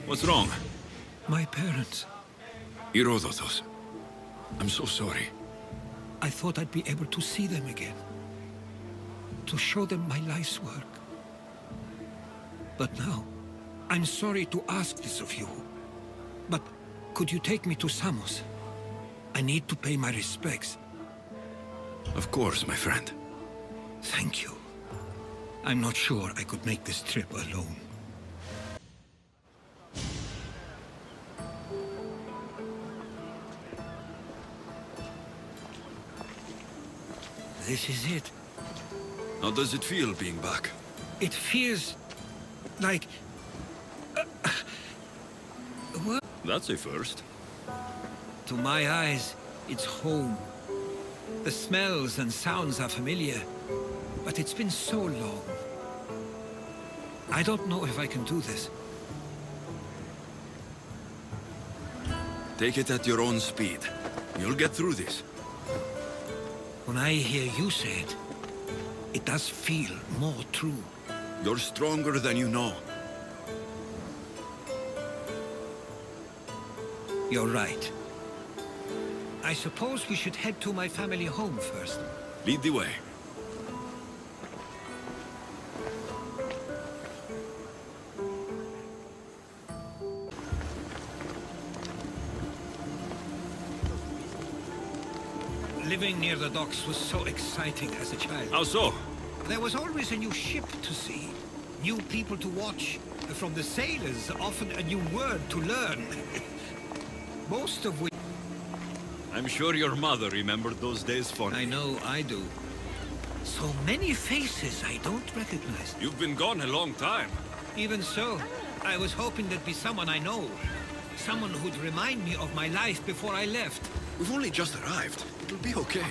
What's wrong? My parents. Herodotos. I'm so sorry. I thought I'd be able to see them again. To show them my life's work. But now, I'm sorry to ask this of you. But could you take me to Samos? I need to pay my respects. Of course, my friend. Thank you. I'm not sure I could make this trip alone. This is it. How does it feel being back? It feels like... what? That's a first. To my eyes, it's home. The smells and sounds are familiar, but it's been so long. I don't know if I can do this. Take it at your own speed. You'll get through this. When I hear you say it, it does feel more true. You're stronger than you know. You're right. I suppose we should head to my family home first. Lead the way. Living near the docks was so exciting as a child. How so? There was always a new ship to see, new people to watch. From the sailors, often a new word to learn. Most of which... I'm sure your mother remembered those days fondly. I know I do. So many faces I don't recognize. You've been gone a long time. Even so, I was hoping there'd be someone I know. Someone who'd remind me of my life before I left. We've only just arrived. It'll be okay.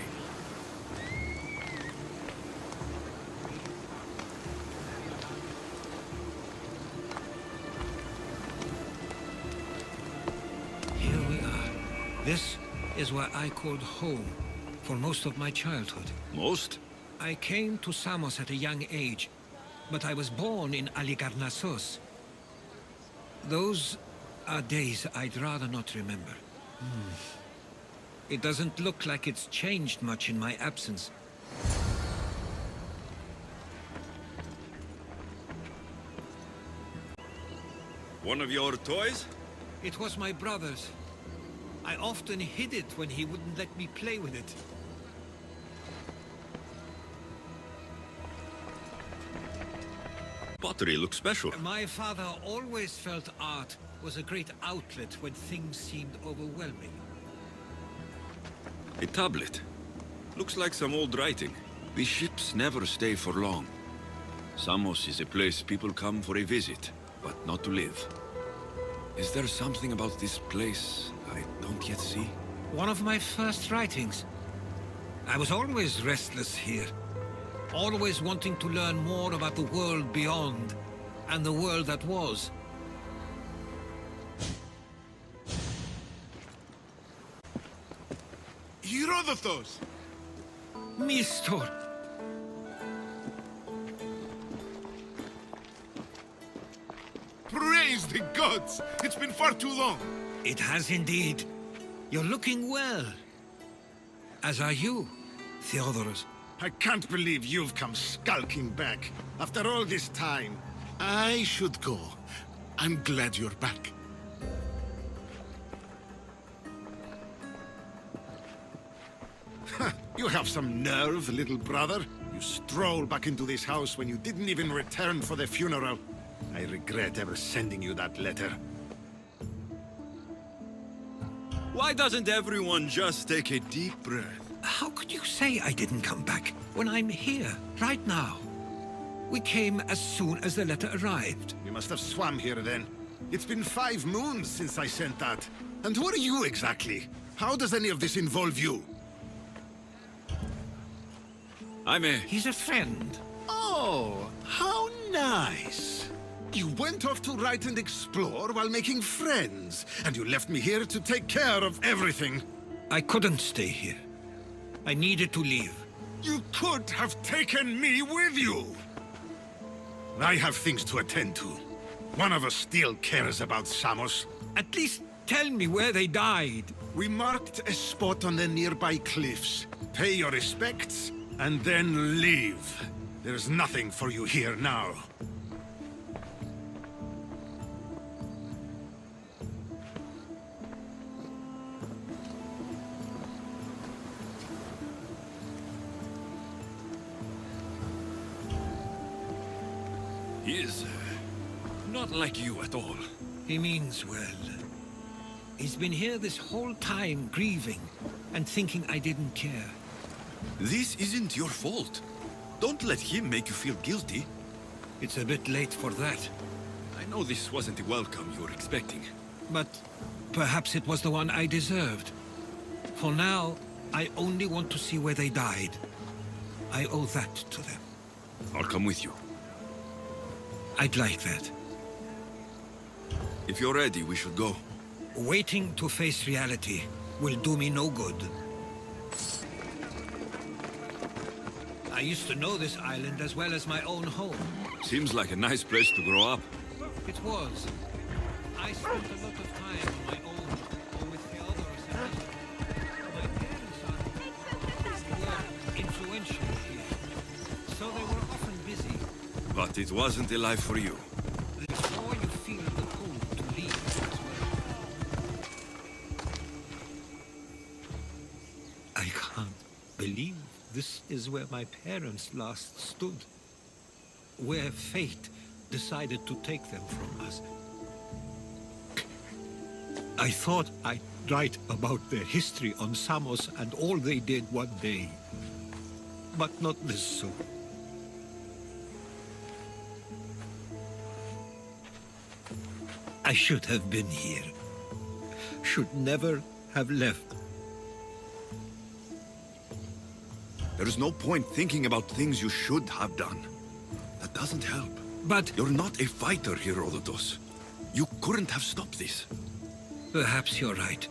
Here we are. This is where I called home for most of my childhood. Most? I came to Samos at a young age, but I was born in Aligarnassos. Those are days I'd rather not remember. It doesn't look like it's changed much in my absence. One of your toys? It was my brother's. I often hid it when he wouldn't let me play with it. Pottery looks special. My father always felt art was a great outlet when things seemed overwhelming. A tablet. Looks like some old writing. The ships never stay for long. Samos is a place people come for a visit, but not to live. Is there something about this place I don't yet see? One of my first writings. I was always restless here. Always wanting to learn more about the world beyond, and the world that was. Herodotos! Mistor! Praise the gods! It's been far too long! It has indeed. You're looking well. As are you, Theodoros. I can't believe you've come skulking back. After all this time, I should go. I'm glad you're back. You have some nerve, little brother. You stroll back into this house when you didn't even return for the funeral. I regret ever sending you that letter. Why doesn't everyone just take a deep breath? How could you say I didn't come back when I'm here, right now? We came as soon as the letter arrived. You must have swam here then. It's been 5 moons since I sent that. And who are you exactly? How does any of this involve you? He's a friend. Oh, how nice. You went off to write and explore while making friends, and you left me here to take care of everything. I couldn't stay here. I needed to leave. You could have taken me with you. I have things to attend to. One of us still cares about Samos. At least tell me where they died. We marked a spot on the nearby cliffs. Pay your respects, and then leave. There's nothing for you here now. He is not like you at all. He means well. He's been here this whole time grieving and thinking I didn't care. This isn't your fault. Don't let him make you feel guilty. It's a bit late for that. I know this wasn't the welcome you were expecting. But perhaps it was the one I deserved. For now, I only want to see where they died. I owe that to them. I'll come with you. I'd like that. If you're ready, we should go. Waiting to face reality will do me no good. I used to know this island as well as my own home. Seems like a nice place to grow up. It was. I spent a lot of time on my own, or with the others. My parents were influential here, so they were often busy. But it wasn't a life for you. The more you feel the pull to leave as well. I can't believe this is where my parents last stood. Where fate decided to take them from us. I thought I'd write about their history on Samos and all they did one day. But not this soon. I should have been here. Should never have left. There is no point thinking about things you should have done. That doesn't help. But You're not a fighter, Herodotus. You couldn't have stopped this. perhaps you're right.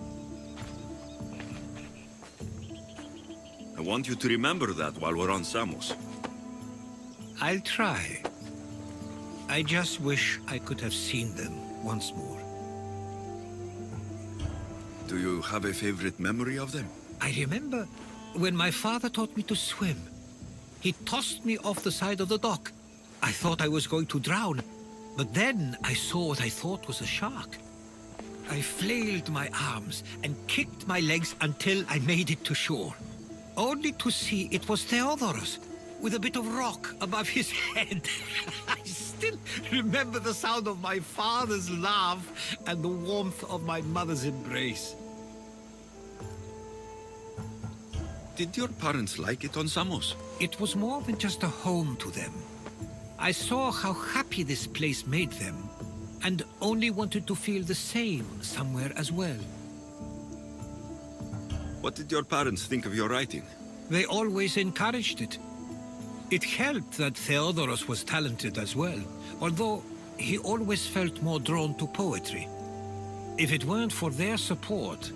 I want you to remember that while we're on Samos. I'll try. I just wish I could have seen them once more. Do you have a favorite memory of them? I remember when my father taught me to swim. He tossed me off the side of the dock. I thought I was going to drown, but then I saw what I thought was a shark. I flailed my arms and kicked my legs until I made it to shore, only to see it was Theodorus, with a bit of rock above his head. I still remember the sound of my father's laugh and the warmth of my mother's embrace. Did your parents like it on Samos? It was more than just a home to them. I saw how happy this place made them, and only wanted to feel the same somewhere as well. What did your parents think of your writing? They always encouraged it. It helped that Theodorus was talented as well, although he always felt more drawn to poetry. If it weren't for their support,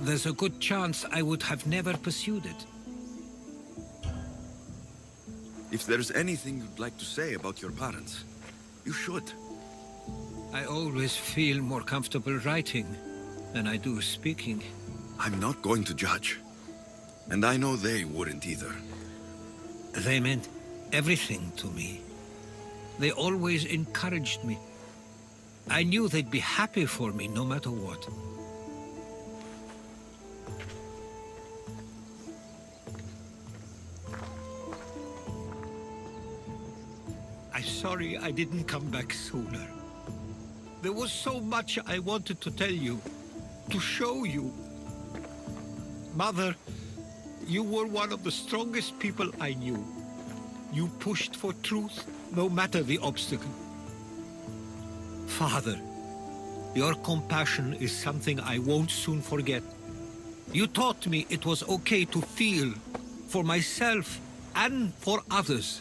there's a good chance I would have never pursued it. If there's anything you'd like to say about your parents, you should. I always feel more comfortable writing than I do speaking. I'm not going to judge. And I know they wouldn't either. They meant everything to me. They always encouraged me. I knew they'd be happy for me no matter what. I'm sorry I didn't come back sooner. There was so much I wanted to tell you, to show you. Mother, you were one of the strongest people I knew. You pushed for truth, no matter the obstacle. Father, your compassion is something I won't soon forget. You taught me it was okay to feel, for myself and for others.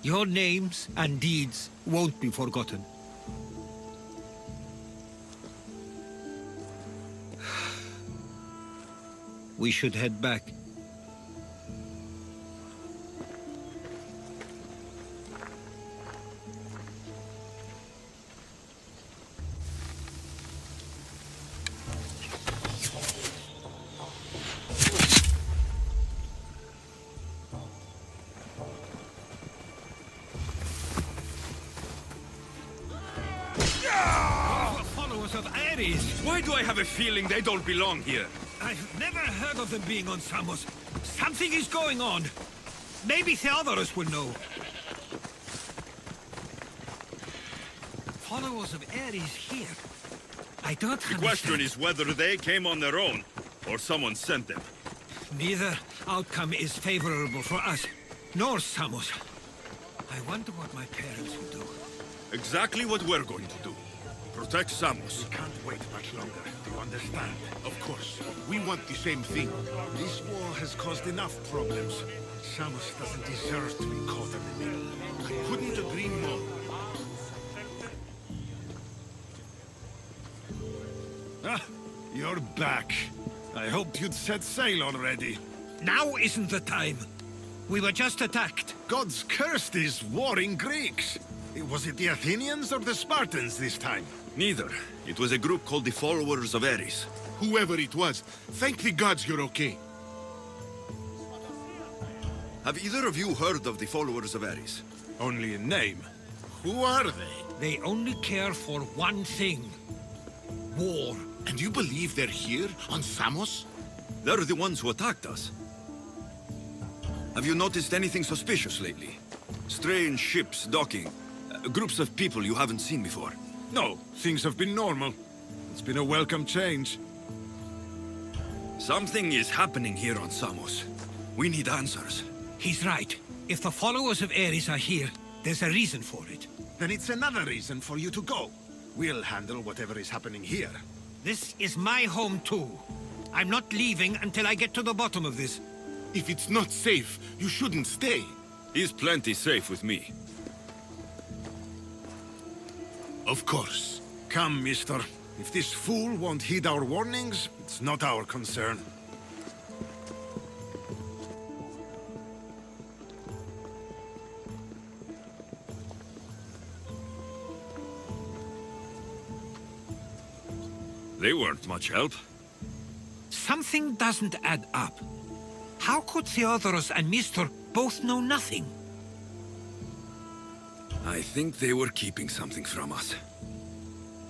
Your names and deeds won't be forgotten. We should head back. of Ares! Why do I have a feeling they don't belong here? I've never heard of them being on Samos. Something is going on. Maybe Theodorus will know. Followers of Ares here? I don't The question is whether they came on their own, or someone sent them. Neither outcome is favorable for us, nor Samos. I wonder what my parents will do. Exactly what we're going to do. Protect Samos. We can't wait much longer, do you understand? Of course. We want the same thing. This war has caused enough problems. Samos doesn't deserve to be caught in the middle. I couldn't agree more. Ah, you're back. I hoped you'd set sail already. Now isn't the time. We were just attacked. God's cursed these warring Greeks. Was it the Athenians or the Spartans this time? Neither. It was a group called the Followers of Ares. Whoever it was, thank the gods you're okay. Have either of you heard of the Followers of Ares? Only in name. Who are they? They only care for one thing. War. And you believe they're here, on Samos? They're the ones who attacked us. Have you noticed anything suspicious lately? Strange ships docking. Groups of people you haven't seen before. No, things have been normal. It's been a welcome change. Something is happening here on Samos. We need answers. He's right. If the followers of Ares are here, there's a reason for it. Then it's another reason for you to go. We'll handle whatever is happening here. This is my home too. I'm not leaving until I get to the bottom of this. If it's not safe, you shouldn't stay. He's plenty safe with me. Of course. Come, mister. If this fool won't heed our warnings, it's not our concern. They weren't much help. Something doesn't add up. How could Theodorus and Mystor both know nothing? I think they were keeping something from us.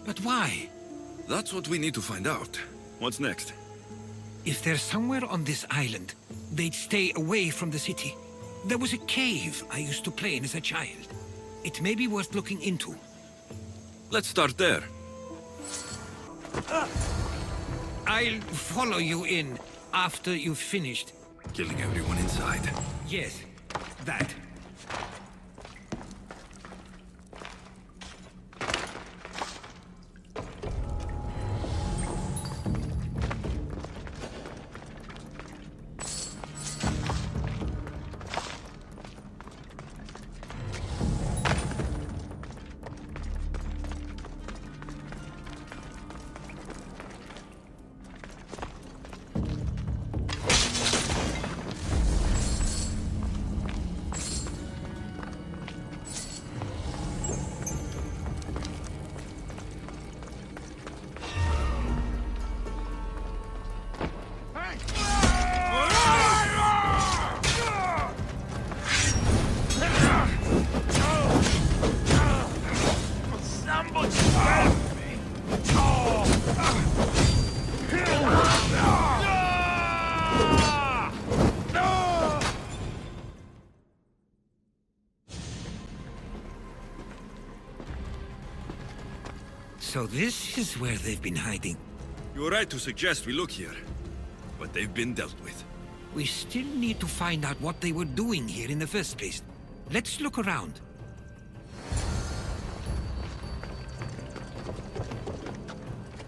But why? That's what we need to find out. What's next? If they're somewhere on this island, they'd stay away from the city. There was a cave I used to play in as a child. It may be worth looking into. Let's start there. I'll follow you in after you've finished. Killing everyone inside. Yes, that. So this is where they've been hiding. You're right to suggest we look here. But they've been dealt with. We still need to find out what they were doing here in the first place. Let's look around.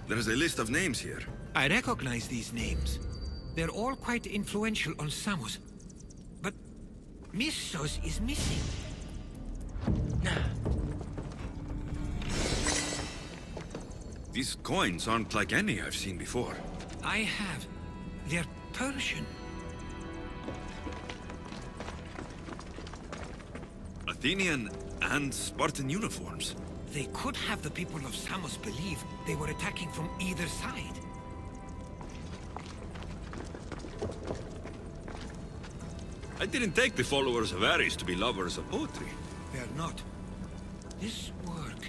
There's a list of names here. I recognize these names. They're all quite influential on Samos. But Missos is missing. These coins aren't like any I've seen before. I have. They're Persian. Athenian and Spartan uniforms. They could have the people of Samos believe they were attacking from either side. I didn't take the followers of Ares to be lovers of poetry. They're not. This work,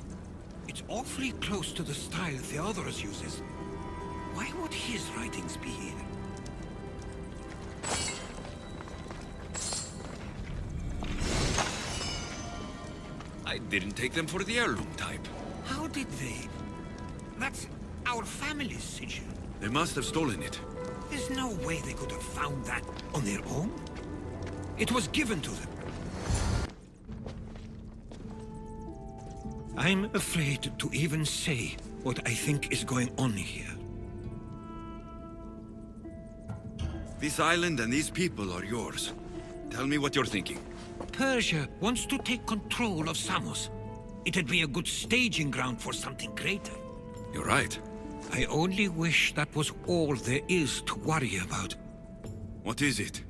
it It's awfully close to the style Theodorus uses. Why would his writings be here? I didn't take them for the heirloom type. How did they? That's our family's sigil. They must have stolen it. There's no way they could have found that on their own. It was given to them. I'm afraid to even say what I think is going on here. This island and these people are yours. Tell me what you're thinking. Persia wants to take control of Samos. It'd be a good staging ground for something greater. You're right. I only wish that was all there is to worry about. What is it?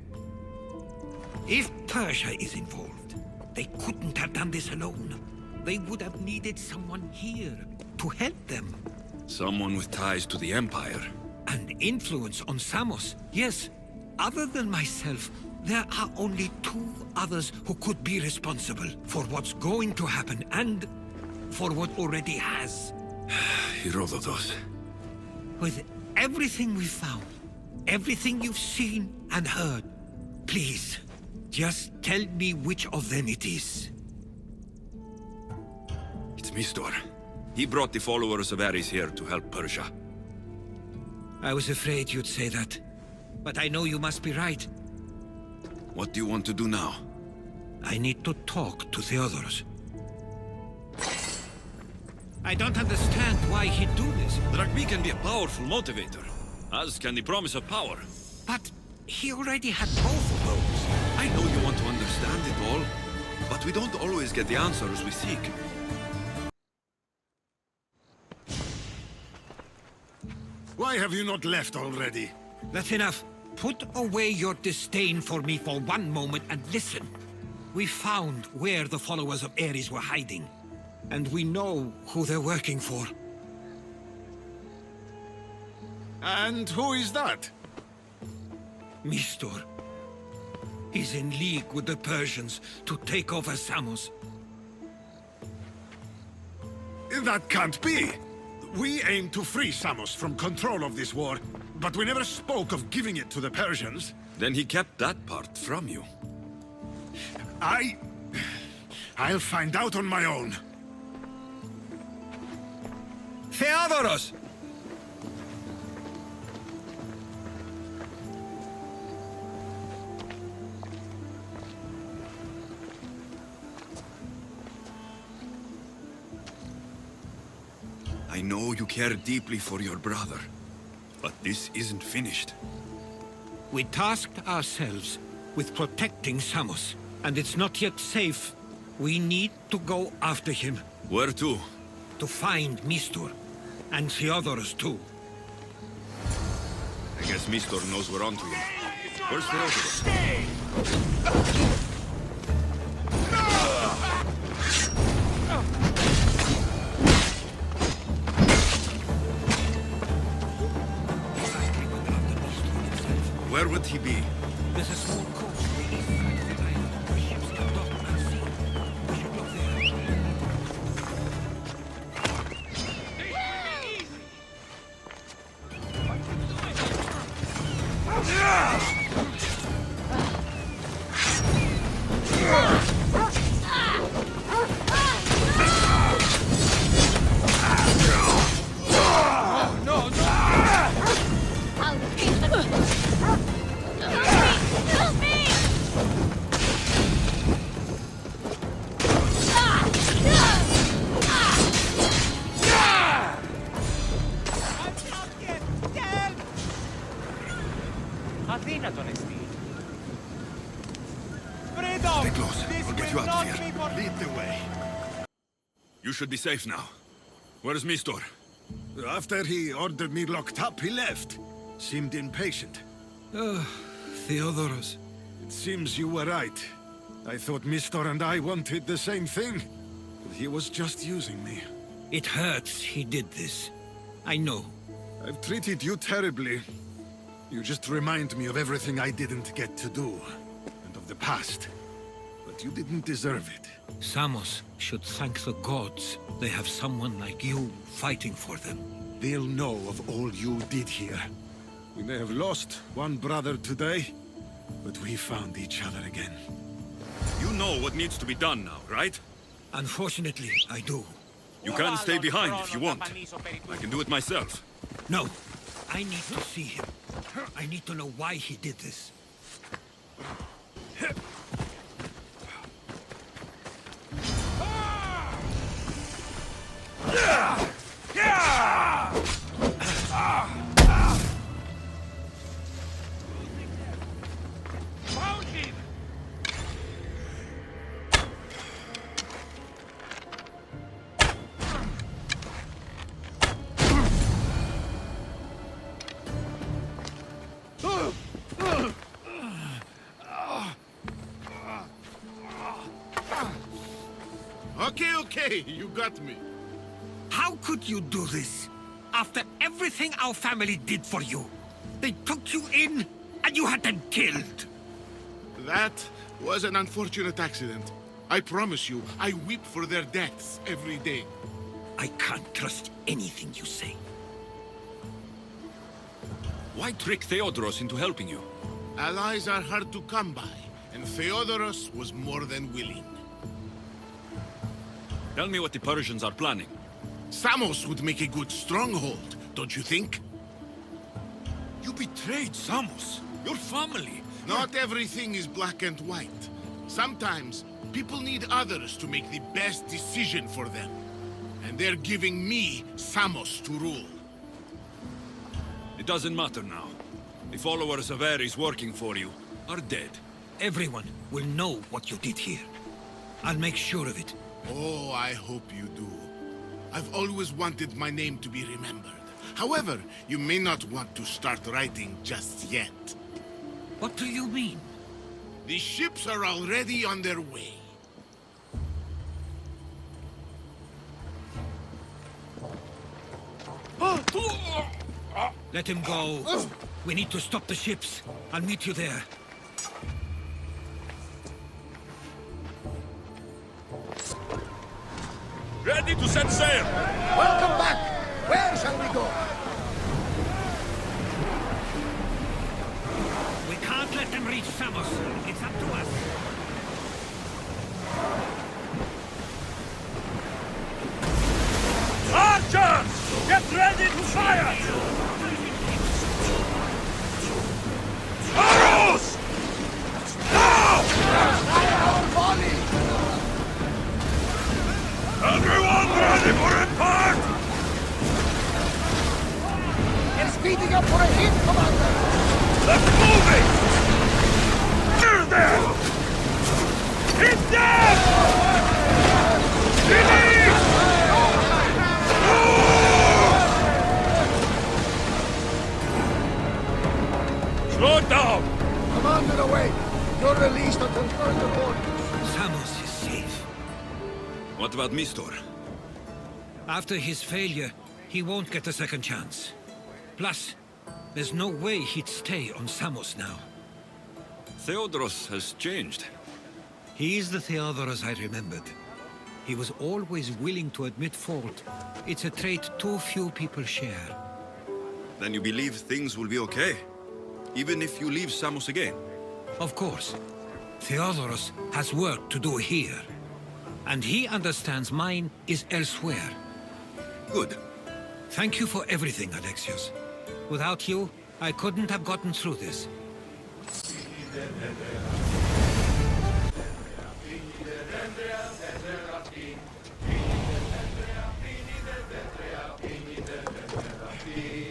If Persia is involved, they couldn't have done this alone. They would have needed someone here to help them. Someone with ties to the Empire. And influence on Samos, yes. Other than myself, there are only two others who could be responsible for what's going to happen and for what already has. Herodotus. With everything we've found, everything you've seen and heard, please, just tell me which of them it is. It's Mistor. He brought the followers of Ares here to help Persia. I was afraid you'd say that, but I know you must be right. What do you want to do now? I need to talk to Theodorus. I don't understand why he'd do this. Drachmi can be a powerful motivator, as can the promise of power. But he already had both of those. I know you want to understand it all, but we don't always get the answers we seek. Why have you not left already? That's enough. Put away your disdain for me for one moment and listen. We found where the followers of Ares were hiding, and we know who they're working for. And who is that? Mistor. He's in league with the Persians to take over Samos. That can't be! We aim to free Samos from control of this war, but we never spoke of giving it to the Persians. Then he kept that part from you. I'll find out on my own. Theodorus! I know you care deeply for your brother, but this isn't finished. We tasked ourselves with protecting Samos, and it's not yet safe. We need to go after him. Where to? To find Mistor. And Theodorus too. I guess Mistor knows we're onto him. Where's Theodorus? Where would he be? There's a small coast to the east side of the island where ships can dock unseen. We should look there. Stay close. I'll get you out of here. Lead the way. You should be safe now. Where's Mistor? After he ordered me locked up, he left. Seemed impatient. Oh, Theodorus. It seems you were right. I thought Mistor and I wanted the same thing. But he was just using me. It hurts he did this. I know. I've treated you terribly. You just remind me of everything I didn't get to do. And of the past. But but you didn't deserve it. Samos should thank the gods they have someone like you fighting for them. They'll know of all you did here. We may have lost one brother today, but we found each other again. You know what needs to be done now, right? Unfortunately, I do. You can stay behind if you want. I can do it myself. No, I need to see him. I need to know why he did this. Okay, you got me. How could you do this? After everything our family did for you. They took you in, and you had them killed. That was an unfortunate accident. I promise you, I weep for their deaths every day. I can't trust anything you say. Why trick Theodoros into helping you? Allies are hard to come by, and Theodoros was more than willing. Tell me what the Persians are planning. Samos would make a good stronghold, don't you think? You betrayed Samos, your family. Not everything is black and white. Sometimes, people need others to make the best decision for them. And they're giving me Samos to rule. It doesn't matter now. The followers of Ares working for you are dead. Everyone will know what you did here. I'll make sure of it. Oh, I hope you do. I've always wanted my name to be remembered. However, you may not want to start writing just yet. What do you mean? The ships are already on their way. Let him go. We need to stop the ships. I'll meet you there. Ready to set sail! Welcome back! Where shall we go? We can't let them reach Samos. It's up to us. Archers! Get ready to fire! Arrows! Now! Fire our volley! Everyone ready for impact! They're speeding up for a hit, Commander! Let's move it! Clear them! Hit them! Release! Slow down! Commander, away! You're released until further orders. Samos is safe. What about Mistor? After his failure, he won't get a second chance. Plus, there's no way he'd stay on Samos now. Theodoros has changed. He is the Theodoros I remembered. He was always willing to admit fault. It's a trait too few people share. Then you believe things will be okay? Even if you leave Samos again? Of course. Theodoros has work to do here. And he understands mine is elsewhere. Good. Thank you for everything, Alexios. Without you, I couldn't have gotten through this.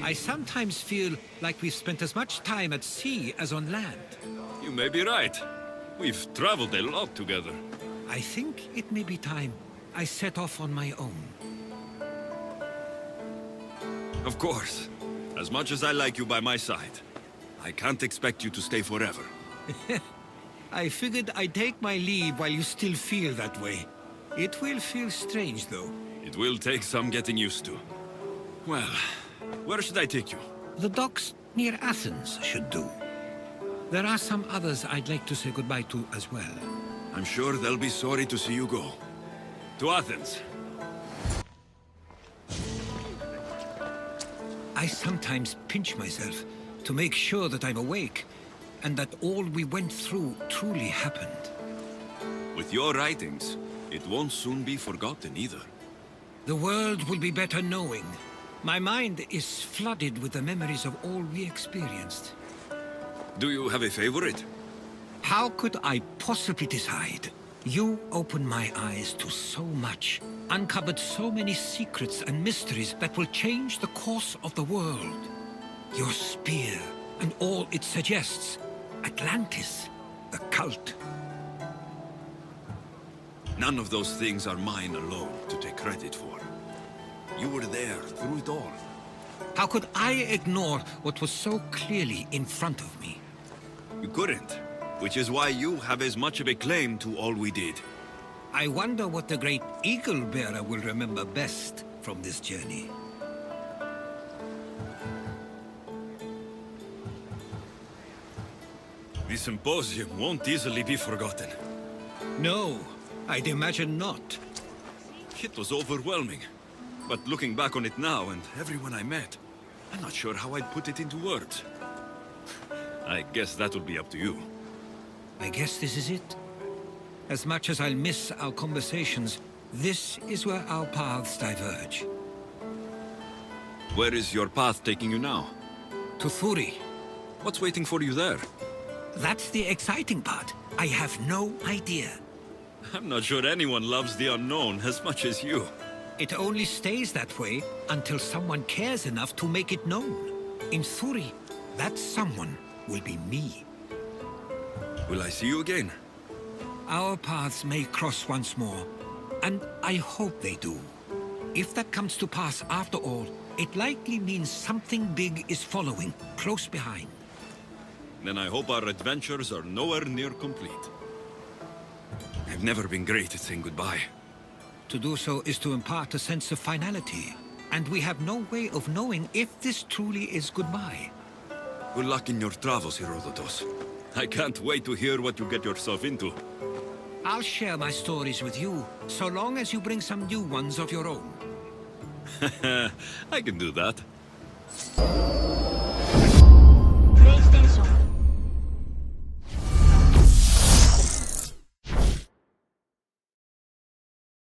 I sometimes feel like we've spent as much time at sea as on land. You may be right. We've traveled a lot together. I think it may be time I set off on my own. Of course. As much as I like you by my side, I can't expect you to stay forever. I figured I'd take my leave while you still feel that way. It will feel strange, though. It will take some getting used to. Well, where should I take you? The docks near Athens should do. There are some others I'd like to say goodbye to as well. I'm sure they'll be sorry to see you go. To Athens. I sometimes pinch myself to make sure that I'm awake, and that all we went through truly happened. With your writings, it won't soon be forgotten either. The world will be better knowing. My mind is flooded with the memories of all we experienced. Do you have a favorite? How could I possibly decide? You opened my eyes to so much, uncovered so many secrets and mysteries that will change the course of the world. Your spear, and all it suggests. Atlantis, the cult. None of those things are mine alone to take credit for. You were there through it all. How could I ignore what was so clearly in front of me? You couldn't, which is why you have as much of a claim to all we did. I wonder what the great Eagle Bearer will remember best from this journey. The symposium won't easily be forgotten. No, I'd imagine not. It was overwhelming. But looking back on it now, and everyone I met, I'm not sure how I'd put it into words. I guess that will be up to you. I guess this is it. As much as I'll miss our conversations, this is where our paths diverge. Where is your path taking you now? To Thuri. What's waiting for you there? That's the exciting part. I have no idea. I'm not sure anyone loves the unknown as much as you. It only stays that way until someone cares enough to make it known. In Thuri, that someone will be me. Will I see you again? Our paths may cross once more, and I hope they do. If that comes to pass after all, it likely means something big is following, close behind. Then I hope our adventures are nowhere near complete. I've never been great at saying goodbye. To do so is to impart a sense of finality, and we have no way of knowing if this truly is goodbye. Good luck in your travels, Herodotus. I can't wait to hear what you get yourself into. I'll share my stories with you, so long as you bring some new ones of your own. I can do that.